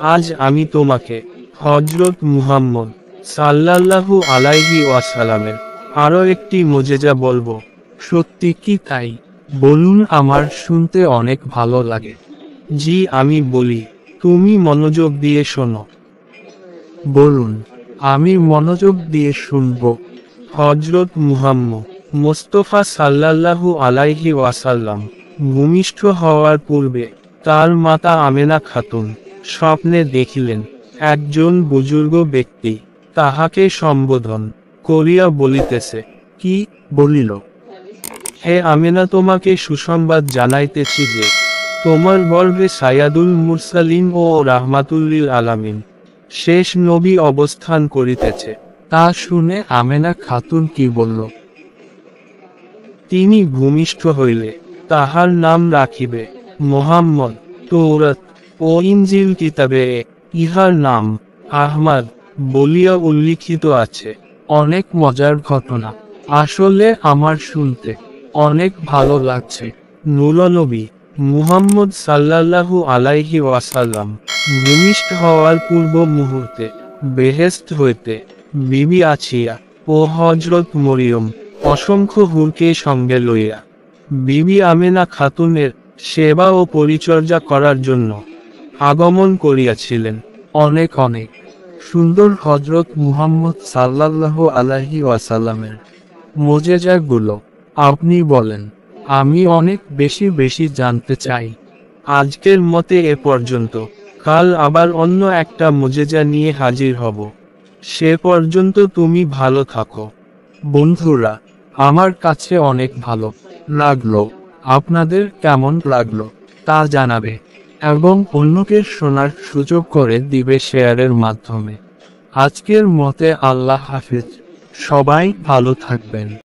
আজ আমি তোমাকে হযরত মুহাম্মদ সাল্লাল্লাহু আলাইহি ওয়াসাল্লামের আরো একটি মুজিজা বলবো। সত্যি কি তাই? বলুন, আমার শুনতে অনেক ভালো লাগে। জি, আমি বলি, তুমি মনোযোগ দিয়ে শোনো। বলুন, আমি মনোযোগ দিয়ে শুনব। হযরত মুহাম্মদ মুস্তাফা সাল্লাল্লাহু আলাইহি ওয়াসাল্লাম ভূমিষ্ঠ হওয়ার পূর্বে তার মাতা আমেনা খাতুন স্বপ্নে দেখিলেন একজন বুজুর্গ ব্যক্তি তাহাকে সম্বোধন করিয়া বলিতেছে। কি বলিল? হে আমেনা, তোমাকে সুসংবাদ জানাইতেছি যে তোমার গর্ভে সাইয়াদুল মুরসালিন ও রাহমাতুল্লিল আলামিন শেষ নবী অবস্থান করিতেছে। তা শুনে আমেনা খাতুন কি বলল? তিনি ভূমিষ্ঠ হইলে তাহার নাম রাখিবে মুহাম্মদ। তৌরাত ও ইনজিল কিতাবে ইহার নাম আহমদ বলিয়া উল্লিখিত আছে। অনেক মজার ঘটনা। আসলে আমার শুনতে অনেক ভালো লাগছে। নূরনবী মুহাম্মদ সাল্লাল্লাহু আলাইহি ওয়াসাল্লাম ভূমিষ্ঠ হওয়ার পূর্ব মুহূর্তে বেহেশত হইতে বিবি আছিয়া ও হযরত মরিয়ম অসংখ্য হুরকে সঙ্গে লইয়া বিবি আমেনা খাতুনের সেবা ও পরিচর্যা করার জন্য আগমন করিয়াছিলেন। অনেক অনেক সুন্দর হযরত মুহাম্মদ সাল্লাল্লাহু আলাইহি ওয়াসাল্লামের মুজিজাগুলো আপনি বলেন, আমি অনেক বেশি জানতে চাই। আজকের মতে এ পর্যন্ত। কাল আবার অন্য একটা মুজিজা নিয়ে হাজির হব। সে পর্যন্ত তুমি ভালো থাকো। বন্ধুরা, আমার কাছে অনেক ভালো লাগলো। আপনাদের কেমন লাগলো তা জানাবে এবং অন্যকে শোনার সুযোগ করে দিবে শেয়ারের মাধ্যমে। আজকের মতে আল্লাহ হাফেজ। সবাই ভালো থাকবেন।